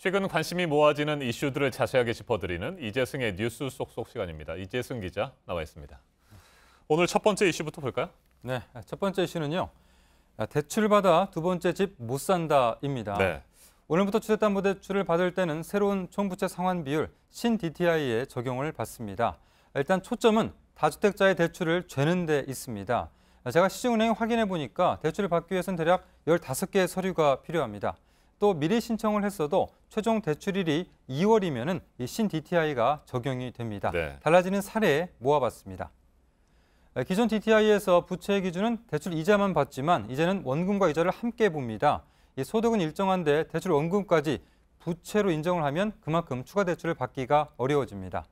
최근 관심이 모아지는 이슈들을 자세하게 짚어드리는 이재승의 뉴스 쏙쏙 시간입니다. 이재승 기자 나와 있습니다. 오늘 첫 번째 이슈부터 볼까요? 네, 첫 번째 이슈는요. 대출받아 두 번째 집 못 산다입니다. 네. 오늘부터 주택담보대출을 받을 때는 새로운 총부채 상환 비율 신DTI에 적용을 받습니다. 일단 초점은 다주택자의 대출을 죄는 데 있습니다. 제가 시중은행에 확인해 보니까 대출을 받기 위해서는 대략 15개의 서류가 필요합니다. 또 미리 신청을 했어도 최종 대출일이 2월이면은 이 신DTI가 적용이 됩니다. 네. 달라지는 사례 모아봤습니다. 기존 DTI에서 부채 기준은 대출 이자만 받지만 이제는 원금과 이자를 함께 봅니다. 이 소득은 일정한데 대출 원금까지 부채로 인정을 하면 그만큼 추가 대출을 받기가 어려워집니다.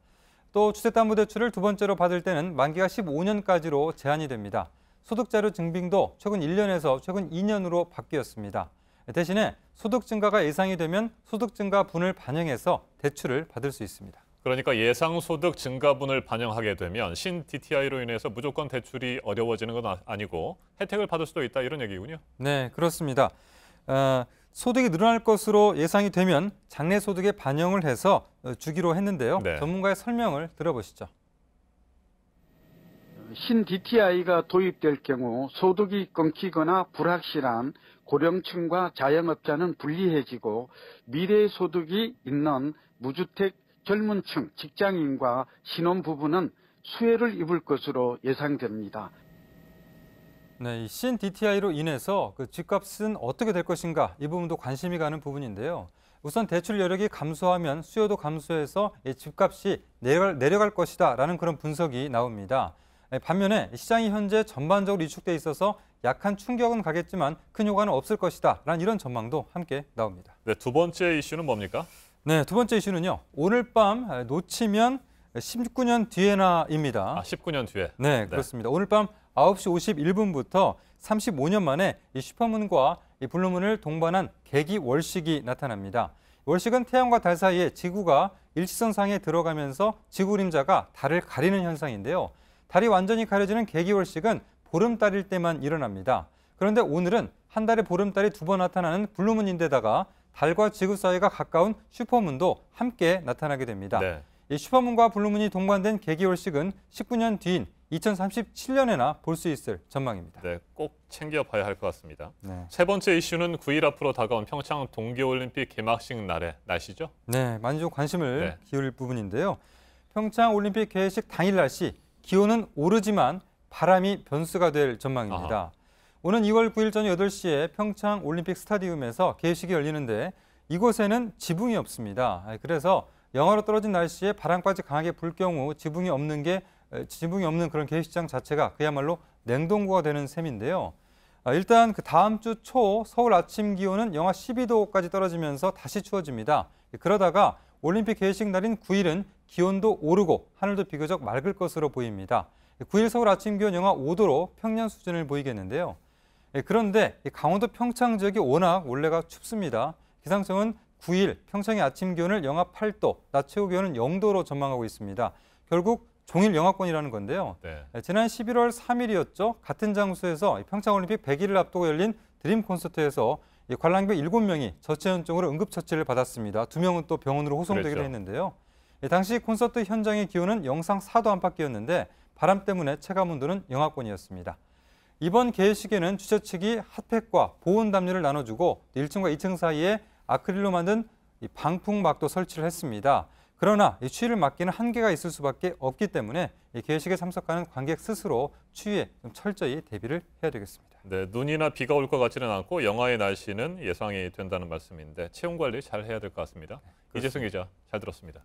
또 주택담보대출을 두 번째로 받을 때는 만기가 15년까지로 제한이 됩니다. 소득자료 증빙도 최근 1년에서 최근 2년으로 바뀌었습니다. 대신에 소득 증가가 예상이 되면 소득 증가분을 반영해서 대출을 받을 수 있습니다. 그러니까 예상 소득 증가분을 반영하게 되면 신 DTI로 인해서 무조건 대출이 어려워지는 건 아니고 혜택을 받을 수도 있다 이런 얘기군요. 네, 그렇습니다. 소득이 늘어날 것으로 예상이 되면 장래 소득에 반영을 해서 주기로 했는데요. 네. 전문가의 설명을 들어보시죠. 신 DTI가 도입될 경우 소득이 끊기거나 불확실한 고령층과 자영업자는 불리해지고 미래 소득이 있는 무주택 젊은층, 직장인과 신혼부부는 수혜를 입을 것으로 예상됩니다. 네, 이 신DTI로 인해서 그 집값은 어떻게 될 것인가 이 부분도 관심이 가는 부분인데요. 우선 대출 여력이 감소하면 수요도 감소해서 이 집값이 내려갈 것이다라는 그런 분석이 나옵니다. 반면에 시장이 현재 전반적으로 위축돼 있어서 약한 충격은 가겠지만 큰 효과는 없을 것이다라는 이런 전망도 함께 나옵니다. 네, 두 번째 이슈는 뭡니까? 네, 두 번째 이슈는요. 오늘 밤 놓치면 19년 뒤에나입니다. 19년 뒤에. 네, 그렇습니다. 오늘 밤 9시 51분부터 35년 만에 이 슈퍼문과 이 블루문을 동반한 개기 월식이 나타납니다. 월식은 태양과 달 사이에 지구가 일시선상에 들어가면서 지구 그림자가 달을 가리는 현상인데요. 달이 완전히 가려지는 개기 월식은 보름달일 때만 일어납니다. 그런데 오늘은 한 달에 보름달이 두 번 나타나는 블루문인데다가 달과 지구 사이가 가까운 슈퍼문도 함께 나타나게 됩니다. 네. 이 슈퍼문과 블루문이 동반된 개기월식은 19년 뒤인 2037년에나 볼 수 있을 전망입니다. 네, 꼭 챙겨봐야 할 것 같습니다. 네. 세 번째 이슈는 9일 앞으로 다가온 평창 동계올림픽 개막식 날의 날씨죠? 네, 많이 좀 관심을 네. 기울일 부분인데요. 평창 올림픽 개회식 당일 날씨, 기온은 오르지만 바람이 변수가 될 전망입니다. 아하. 오는 2월 9일 저녁 8시에 평창 올림픽 스타디움에서 개회식이 열리는데 이곳에는 지붕이 없습니다. 그래서 영하로 떨어진 날씨에 바람까지 강하게 불 경우 지붕이 없는 그런 개회식장 자체가 그야말로 냉동고가 되는 셈인데요. 일단 그 다음 주 초 서울 아침 기온은 영하 12도까지 떨어지면서 다시 추워집니다. 그러다가 올림픽 개회식 날인 9일은 기온도 오르고 하늘도 비교적 맑을 것으로 보입니다. 9일 서울 아침 기온 영하 5도로 평년 수준을 보이겠는데요. 그런데 강원도 평창 지역이 워낙 원래가 춥습니다. 기상청은 9일 평창의 아침 기온을 영하 8도, 낮 최고 기온은 0도로 전망하고 있습니다. 결국 종일 영하권이라는 건데요. 네. 지난 11월 3일이었죠. 같은 장소에서 평창올림픽 100일을 앞두고 열린 드림 콘서트에서 관람객 7명이 저체온증으로 응급처치를 받았습니다. 2명은 또 병원으로 호송되기도 그랬죠. 했는데요. 당시 콘서트 현장의 기온은 영상 4도 안팎이었는데 바람 때문에 체감 온도는 영하권이었습니다. 이번 개회식에는 주최 측이 핫팩과 보온 담요를 나눠주고 1층과 2층 사이에 아크릴로 만든 방풍막도 설치를 했습니다. 그러나 이 추위를 막기는 한계가 있을 수밖에 없기 때문에 이 개회식에 참석하는 관객 스스로 추위에 좀 철저히 대비를 해야 되겠습니다. 네, 눈이나 비가 올 것 같지는 않고 영하의 날씨는 예상이 된다는 말씀인데 체온 관리 잘 해야 될 것 같습니다. 이재승 기자, 잘 들었습니다.